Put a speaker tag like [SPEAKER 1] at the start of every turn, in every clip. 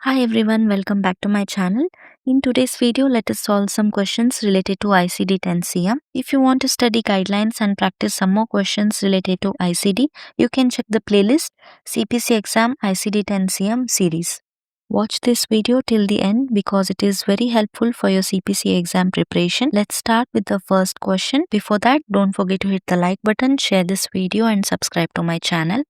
[SPEAKER 1] Hi everyone, welcome back to my channel. In today's video, let us solve some questions related to ICD 10CM. If you want to study guidelines and practice some more questions related to ICD, you can check the playlist CPC Exam ICD 10CM series. Watch this video till the end because it is very helpful for your CPC exam preparation. Let's start with the first question. Before that, don't forget to hit the like button, share this video and subscribe to my channel.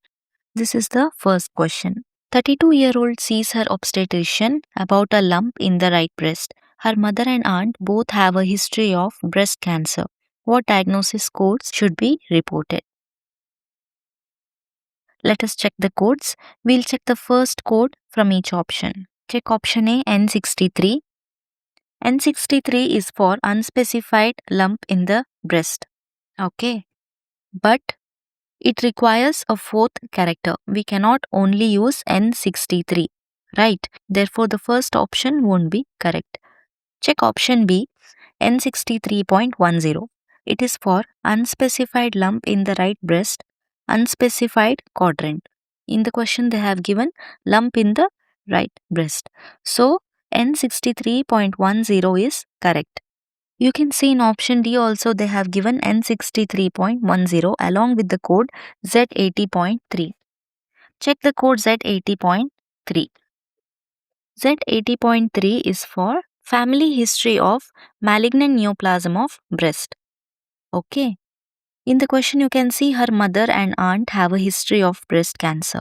[SPEAKER 1] This is the first question. 32-year-old sees her obstetrician about a lump in the right breast. Her mother and aunt both have a history of breast cancer. What diagnosis codes should be reported? Let us check the codes. We'll check the first code from each option. Check option A, N63. N63 is for unspecified lump in the breast. Okay. But it requires a fourth character. We cannot only use N63, right? Therefore, the first option won't be correct. Check option B, N63.10. It is for unspecified lump in the right breast, unspecified quadrant. In the question, they have given lump in the right breast. So, N63.10 is correct. You can see in option D also they have given N63.10 along with the code Z80.3. Check the code Z80.3. Z80.3 is for family history of malignant neoplasm of breast. Okay. In the question you can see her mother and aunt have a history of breast cancer.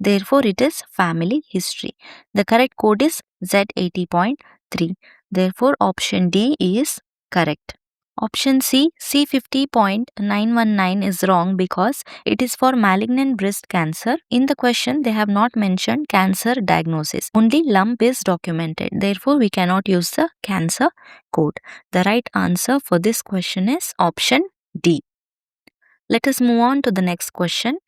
[SPEAKER 1] Therefore, it is family history. The correct code is Z80.3. Therefore, option D is correct. Option C, C50.919 is wrong because it is for malignant breast cancer. In the question, they have not mentioned cancer diagnosis. Only lump is documented. Therefore, we cannot use the cancer code. The right answer for this question is option D. Let us move on to the next question.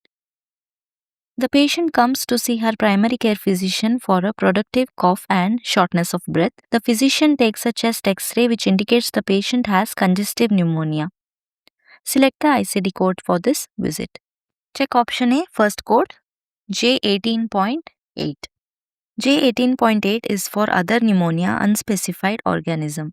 [SPEAKER 1] The patient comes to see her primary care physician for a productive cough and shortness of breath. The physician takes a chest x-ray which indicates the patient has congestive pneumonia. Select the ICD code for this visit. Check option A, first code J18.8. J18.8 is for other pneumonia unspecified organism.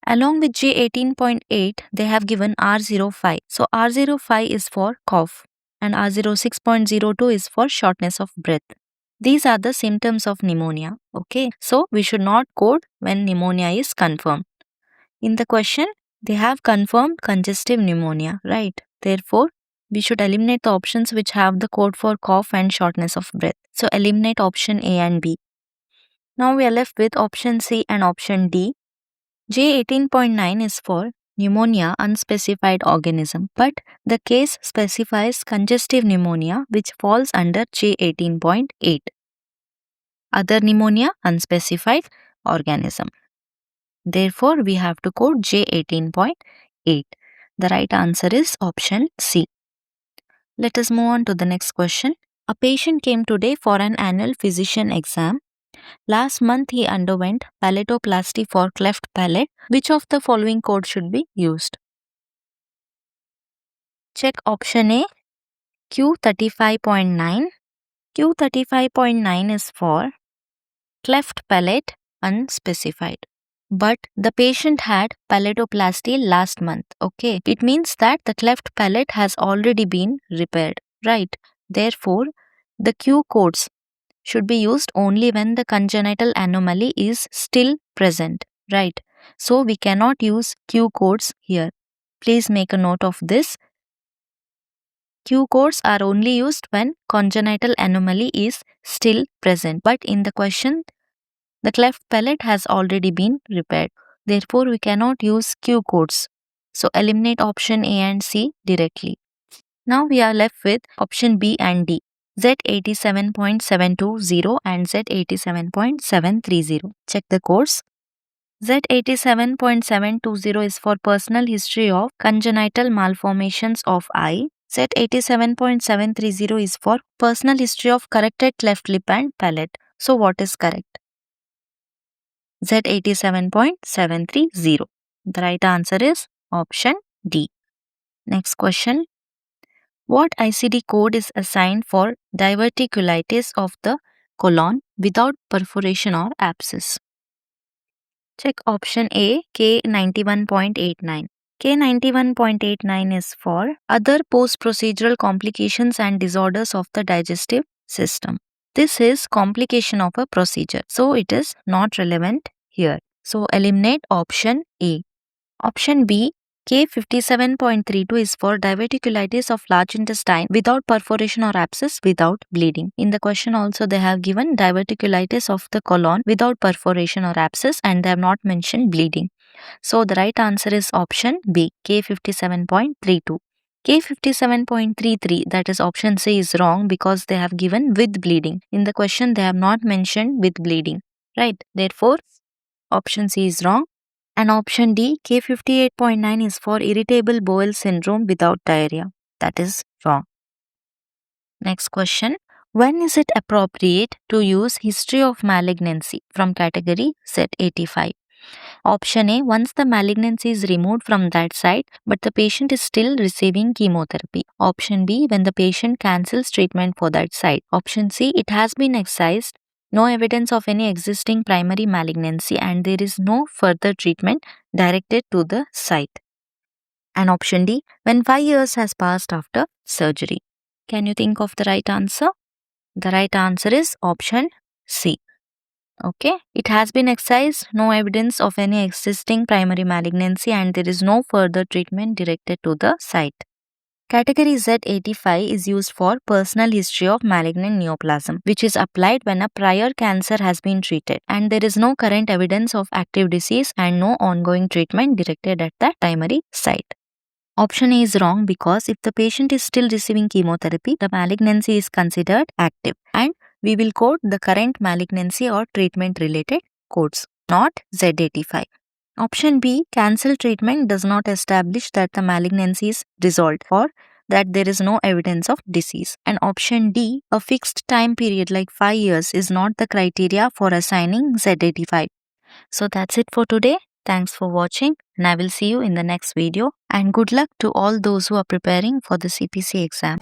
[SPEAKER 1] Along with J18.8, they have given R05. So R05 is for cough and R06.02 is for shortness of breath. These are the symptoms of pneumonia. Okay, so we should not code when pneumonia is confirmed. In the question, they have confirmed congestive pneumonia, right? Therefore, we should eliminate the options which have the code for cough and shortness of breath. So eliminate option A and B. Now we are left with option C and option D. J18.9 is for pneumonia unspecified organism, but the case specifies congestive pneumonia which falls under J18.8. Other pneumonia unspecified organism. Therefore, we have to code J18.8. The right answer is option C. Let us move on to the next question. A patient came today for an annual physician exam. Last month, he underwent palatoplasty for cleft palate. Which of the following code should be used? Check option A, Q35.9. Q35.9 is for cleft palate unspecified. But the patient had palatoplasty last month. Okay, it means that the cleft palate has already been repaired, right? Therefore, the Q codes should be used only when the congenital anomaly is still present, right? So we cannot use Q codes here. Please make a note of this. Q codes are only used when congenital anomaly is still present. But in the question, the cleft palate has already been repaired. Therefore, we cannot use Q codes. So eliminate option A and C directly. Now we are left with option B and D. Z87.720 and Z87.730. Check the codes. Z87.720 is for personal history of congenital malformations of eye. Z87.730 is for personal history of corrected cleft lip and palate. So what is correct? Z87.730. The right answer is option D. Next question. What ICD code is assigned for diverticulitis of the colon without perforation or abscess. Check option A, K91.89. K91.89 is for other post-procedural complications and disorders of the digestive system. This is complication of a procedure, so it is not relevant here. So eliminate option A. Option B, K57.32 is for diverticulitis of large intestine without perforation or abscess without bleeding. In the question also they have given diverticulitis of the colon without perforation or abscess and they have not mentioned bleeding. So the right answer is option B, K57.32. K57.33, that is option C, is wrong because they have given with bleeding. In the question they have not mentioned with bleeding. Right? Therefore, option C is wrong. And option D, K58.9 is for irritable bowel syndrome without diarrhea. That is wrong. Next question. When is it appropriate to use history of malignancy from category Z85? Option A, once the malignancy is removed from that site but the patient is still receiving chemotherapy. Option B, when the patient cancels treatment for that site. Option C, it has been excised, no evidence of any existing primary malignancy and there is no further treatment directed to the site. And option D, when 5 years has passed after surgery. Can you think of the right answer? The right answer is option C. Okay, it has been excised, no evidence of any existing primary malignancy and there is no further treatment directed to the site. Category Z85 is used for personal history of malignant neoplasm, which is applied when a prior cancer has been treated and there is no current evidence of active disease and no ongoing treatment directed at the primary site. Option A is wrong because if the patient is still receiving chemotherapy, the malignancy is considered active and we will code the current malignancy or treatment related codes, not Z85. Option B, cancel treatment does not establish that the malignancy is resolved or that there is no evidence of disease. And option D, a fixed time period like 5 years is not the criteria for assigning Z85. So that's it for today. Thanks for watching and I will see you in the next video and good luck to all those who are preparing for the CPC exam.